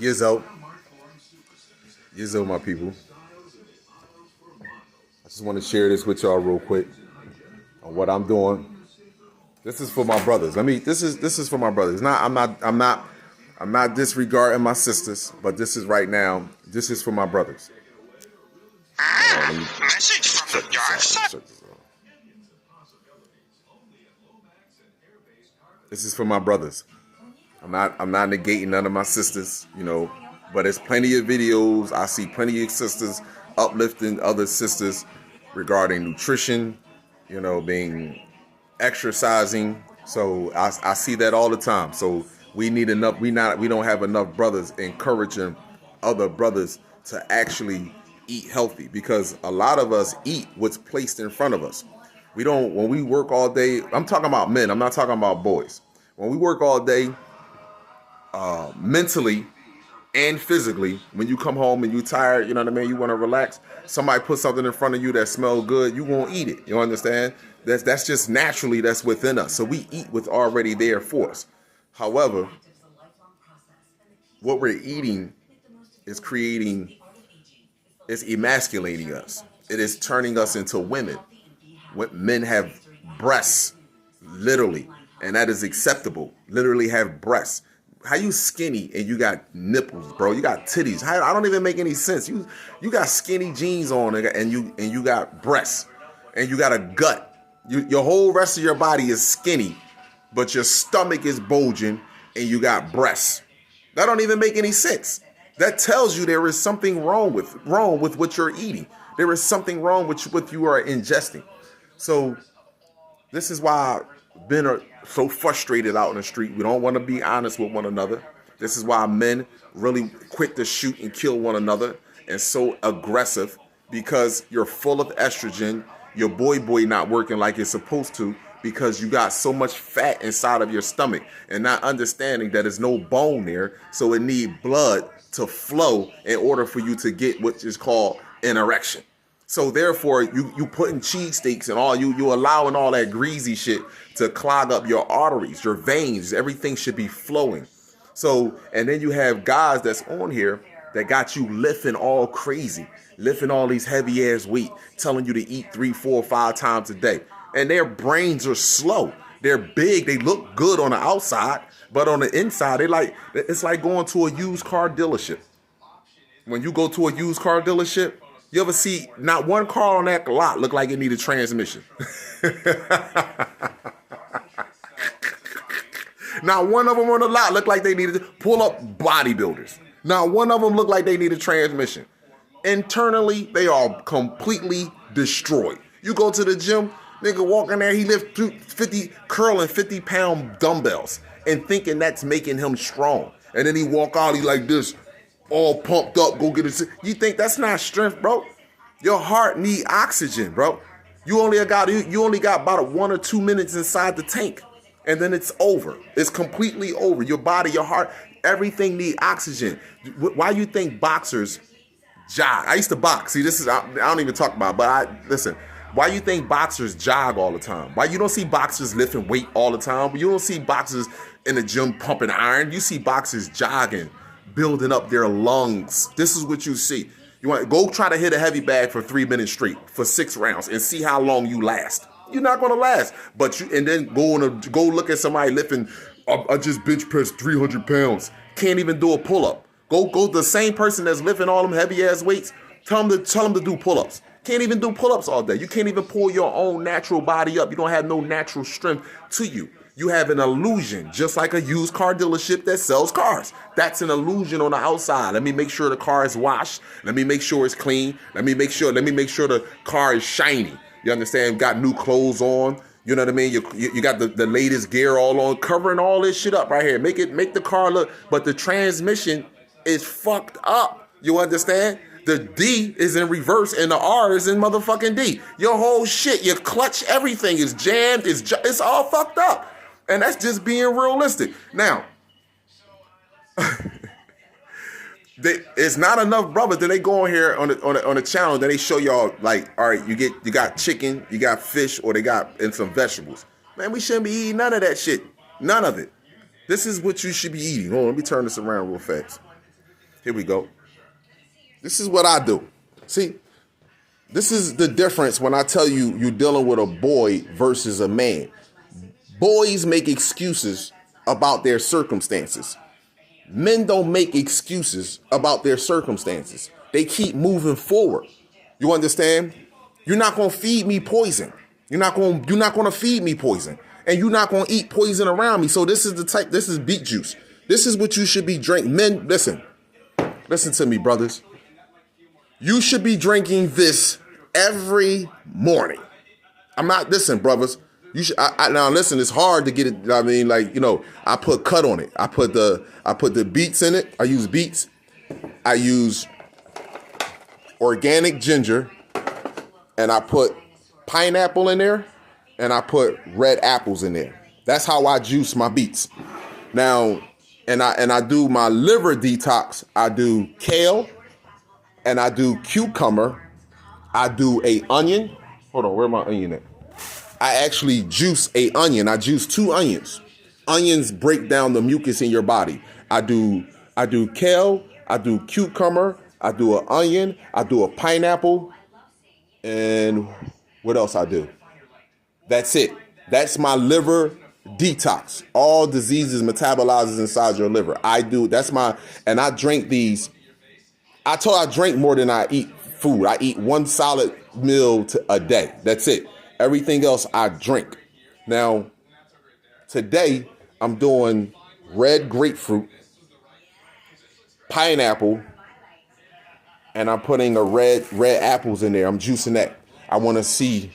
Yizzo. Yizzo, my people. I just want to share this with y'all real quick on what I'm doing. This is for my brothers. This is for my brothers. I'm not disregarding my sisters, but this is right now. This is for my brothers. Message from the dark side. This is for my brothers. I'm not negating none of my sisters, but there's plenty of videos. I see plenty of sisters uplifting other sisters regarding nutrition, being exercising. So I see that all the time. So we need enough. We don't have enough brothers encouraging other brothers to actually eat healthy, because a lot of us eat what's placed in front of us. When we work all day, I'm talking about men, I'm not talking about boys. When we work all day, mentally and physically, when you come home and you tired, you know what I mean, you want to relax, somebody put something in front of you that smells good, you won't eat it. You understand? That's just naturally, that's within us. So we eat what's already there for us. However, what we're eating is it's emasculating us. It is turning us into women. Men have breasts, literally, and that is acceptable. Literally have breasts. How you skinny and you got nipples, bro? You got titties. I don't even make any sense. You got skinny jeans on and you got breasts and you got a gut. Your whole rest of your body is skinny, but your stomach is bulging and you got breasts. That don't even make any sense. That tells you there is something wrong with what you're eating. There is something wrong with what you are ingesting. So this is why men are so frustrated out in the street. We don't want to be honest with one another. This is why men really quick to shoot and kill one another and so aggressive, because you're full of estrogen. Your boy not working like it's supposed to, because you got so much fat inside of your stomach and not understanding that there's no bone there. So it need blood to flow in order for you to get what is called an erection. So therefore, you putting cheesesteaks and all, you allowing all that greasy shit to clog up your arteries, your veins. Everything should be flowing. So, and then you have guys that's on here that got you lifting all crazy, lifting all these heavy ass weight, telling you to eat 3, 4, 5 times a day. And their brains are slow. They're big. They look good on the outside, but on the inside, it's like going to a used car dealership. When you go to a used car dealership, you ever see not one car on that lot look like it need a transmission? Not one of them on the lot look like they needed to pull up bodybuilders. Not one of them look like they need a transmission. Internally, they are completely destroyed. You go to the gym, nigga walk in there, he lift 50-pound dumbbells and thinking that's making him strong. And then he walk out, he like this, all pumped up, go get it. You think that's not strength, bro? Your heart need oxygen, bro. You only got about 1 or 2 minutes inside the tank, and then it's over. It's completely over. Your body, your heart, everything need oxygen. Why you think boxers jog? I used to box. See, I don't even talk about it, but listen. Why you think boxers jog all the time? Why you don't see boxers lifting weight all the time? You don't see boxers in the gym pumping iron. You see boxers jogging, building up their lungs. This is what you see. You want to go try to hit a heavy bag for 3 minutes straight for 6 rounds and see how long you last. You're not gonna last. And then go look at somebody lifting. I just bench pressed 300 pounds. Can't even do a pull up. Go the same person that's lifting all them heavy ass weights. Tell them to do pull ups. Can't even do pull ups all day. You can't even pull your own natural body up. You don't have no natural strength to you. You have an illusion, just like a used car dealership that sells cars. That's an illusion on the outside. Let me make sure the car is washed. Let me make sure it's clean. Let me make sure the car is shiny. You understand? Got new clothes on. You know what I mean? You got the latest gear all on, covering all this shit up right here. Make the car look, but the transmission is fucked up. You understand? The D is in reverse and the R is in motherfucking D. Your whole shit, your clutch, everything is jammed. It's all fucked up. And that's just being realistic. Now, it's not enough brothers that they go on here on the channel that they show y'all, like, all right, you got chicken, you got fish, or and some vegetables. Man, we shouldn't be eating none of that shit. None of it. This is what you should be eating. Hold on, let me turn this around real fast. Here we go. This is what I do. See, this is the difference when I tell you you're dealing with a boy versus a man. Boys make excuses about their circumstances. Men don't make excuses about their circumstances. They keep moving forward. You understand? You're not gonna feed me poison. You're not gonna feed me poison. And you're not gonna eat poison around me. So this is beet juice. This is what you should be drinking. Men, listen to me, brothers. You should be drinking this every morning. Listen, brothers. You should. Now listen. It's hard to get it. I mean, like, I put cut on it. I put the beets in it. I use beets. I use organic ginger, and I put pineapple in there, and I put red apples in there. That's how I juice my beets. Now, and I do my liver detox. I do kale, and I do cucumber. I do a onion. Hold on, where's my onion at? I actually juice a onion. I juice 2 onions. Onions break down the mucus in your body. I do kale. I do cucumber. I do an onion. I do a pineapple. And what else I do? That's it. That's my liver detox. All diseases metabolizes inside your liver. And I drink these. I drink more than I eat food. I eat 1 solid meal a day. That's it. Everything else I drink. Now, today I'm doing red grapefruit, pineapple, and I'm putting red apples in there. I'm juicing that. I want to see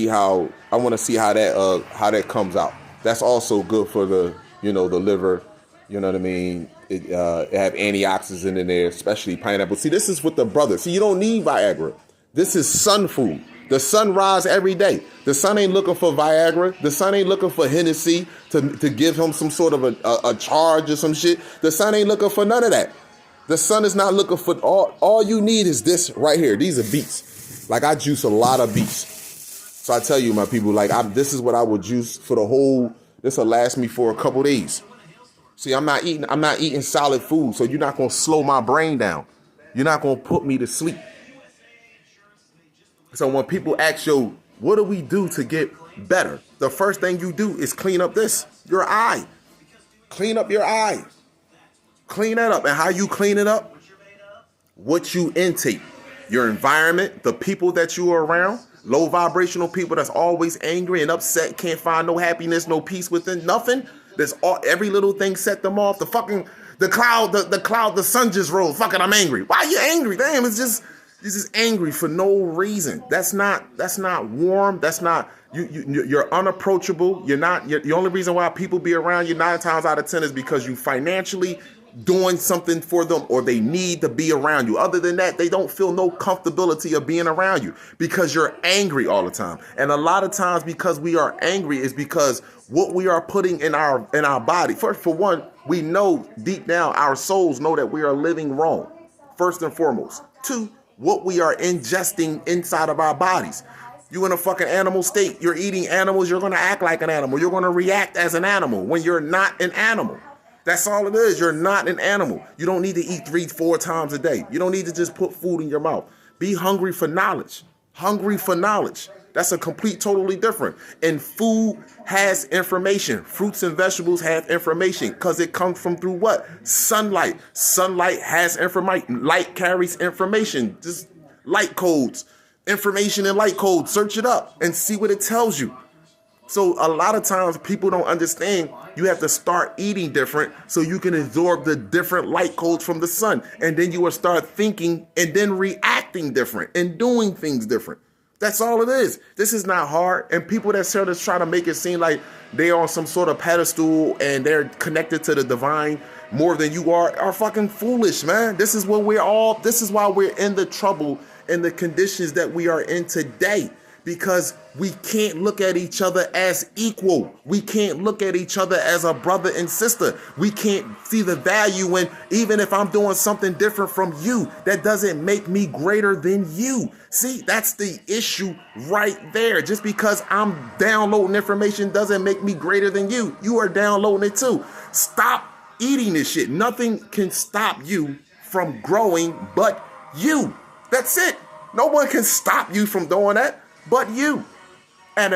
how that comes out. That's also good for the liver. You know what I mean? It have antioxidants in there, especially pineapple. See, this is what the brother. See, you don't need Viagra. This is sun food. The sun rise every day. The sun ain't looking for Viagra. The sun ain't looking for Hennessy to give him some sort of a charge or some shit. The sun ain't looking for none of that. The sun is not looking for all you need is this right here. These are beets. Like, I juice a lot of beets. So I tell you, my people, this is what I would juice for this will last me for a couple days. See, I'm not eating solid food, so you're not going to slow my brain down. You're not going to put me to sleep. So when people ask, yo, what do we do to get better? The first thing you do is clean up your eye. Clean up your eye. Clean that up. And how you clean it up? What you intake. Your environment, the people that you are around, low vibrational people that's always angry and upset, can't find no happiness, no peace within, nothing. Every little thing set them off. The cloud, the sun just rose. Fucking, I'm angry. Why are you angry? Damn, you're just angry for no reason. That's not warm. That's not you're unapproachable. The only reason why people be around you 9 times out of 10 is because you financially doing something for them or they need to be around you. Other than that, they don't feel no comfortability of being around you because you're angry all the time. And a lot of times because we are angry is because what we are putting in our body. For one, we know deep down, our souls know that we are living wrong, first and foremost. 2, what we are ingesting inside of our bodies. You in a fucking animal state. You're eating animals. You're going to act like an animal. You're going to react as an animal when you're not an animal. That's all it is. You're not an animal. You don't need to eat 3-4 times a day. You don't need to just put food in your mouth. Be hungry for knowledge. Hungry for knowledge. That's a totally different. And food has information. Fruits and vegetables have information because it comes from through what? Sunlight. Sunlight has information. Light carries information. Just light codes. Information in light codes. Search it up and see what it tells you. So a lot of times people don't understand you have to start eating different so you can absorb the different light codes from the sun. And then you will start thinking and then reacting different and doing things different. That's all it is. This is not hard. And people that sort of try to make it seem like they're on some sort of pedestal and they're connected to the divine more than you are fucking foolish, man. This is why we're in the trouble and the conditions that we are in today. Because we can't look at each other as equal. We can't look at each other as a brother and sister. We can't see the value when even if I'm doing something different from you, that doesn't make me greater than you. See, that's the issue right there. Just because I'm downloading information doesn't make me greater than you. You are downloading it too. Stop eating this shit. Nothing can stop you from growing but you. That's it. No one can stop you from doing that but you. And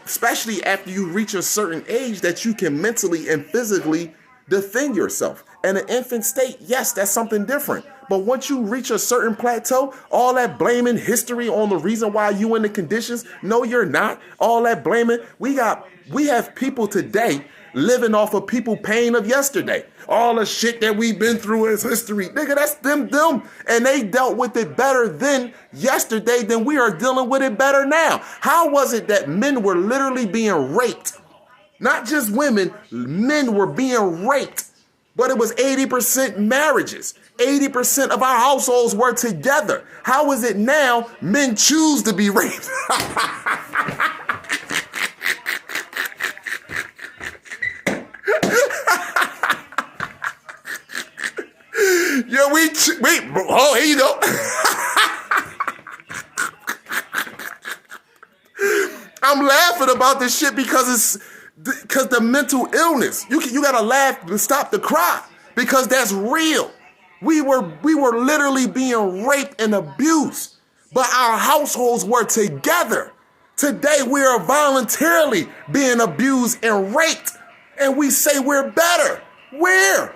especially after you reach a certain age that you can mentally and physically defend yourself. In an infant state, yes, that's something different. But once you reach a certain plateau, all that blaming history on the reason why you in the conditions, no, you're not. All that blaming, we have people today living off of people pain of yesterday. All the shit that we've been through is history. Nigga, that's them. And they dealt with it better then yesterday than we are dealing with it better now. How was it that men were literally being raped? Not just women, men were being raped. But it was 80% marriages. 80% of our households were together. How is it now men choose to be raped? Yeah, oh, here you go. I'm laughing about this shit because the mental illness. You gotta laugh to stop the cry because that's real. We were literally being raped and abused, but our households were together. Today we are voluntarily being abused and raped, and we say we're better. Where?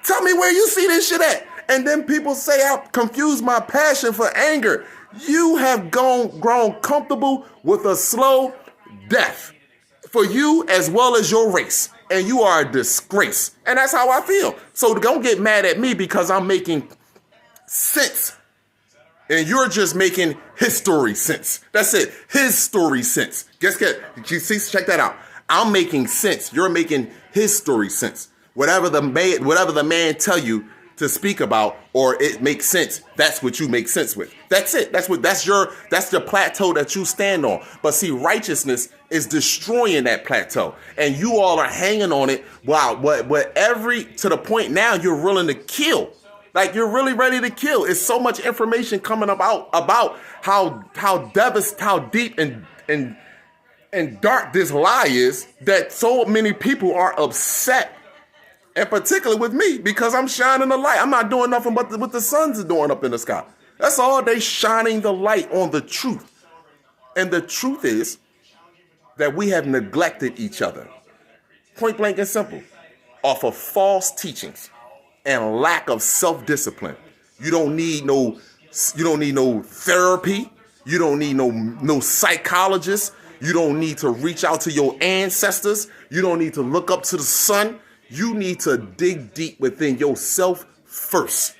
Tell me where you see this shit at. And then people say I confuse my passion for anger. You have grown comfortable with a slow death for you as well as your race. And you are a disgrace. And that's how I feel. So don't get mad at me because I'm making sense. And you're just making his story sense. That's it. His story sense. Check that out. I'm making sense. You're making his story sense. Whatever the man tell you to speak about, or it makes sense, that's what you make sense with. That's it. That's the plateau that you stand on. But see, righteousness is destroying that plateau, and you all are hanging on it. Wow, but to the point now you're willing to kill. Like you're really ready to kill. It's so much information coming about how deep and dark this lie is that so many people are upset. And particularly with me, because I'm shining the light. I'm not doing nothing but what the sun's doing up in the sky. That's all. They shining the light on the truth. And the truth is that we have neglected each other. Point blank and simple. Off of false teachings and lack of self-discipline. You don't need no therapy. You don't need no psychologist. You don't need to reach out to your ancestors. You don't need to look up to the sun. You need to dig deep within yourself first.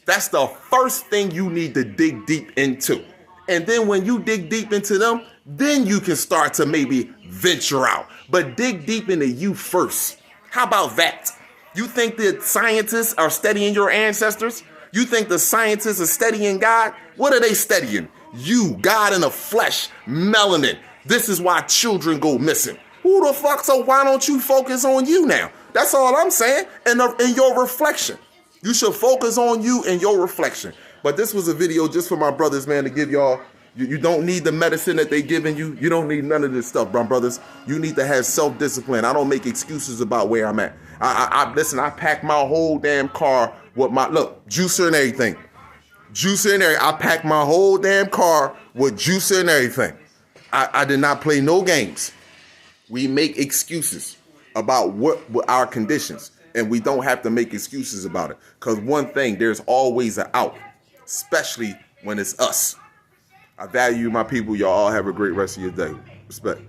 That's the first thing you need to dig deep into. And then when you dig deep into them, then you can start to maybe venture out. But dig deep into you first. How about that? You think that scientists are studying your ancestors? You think the scientists are studying God? What are they studying? You, God in the flesh, melanin. This is why children go missing. Who the fuck? So why don't you focus on you now? That's all I'm saying. And in your reflection. You should focus on you and your reflection. But this was a video just for my brothers, man, to give y'all. You don't need the medicine that they giving you. You don't need none of this stuff, my brothers. You need to have self-discipline. I don't make excuses about where I'm at. Listen, I packed my whole damn car with juicer and everything. I packed my whole damn car with juicer and everything. I did not play no games. We make excuses about what our conditions, and we don't have to make excuses about it. Because one thing, there's always an out, especially when it's us. I value my people. Y'all all have a great rest of your day. Respect.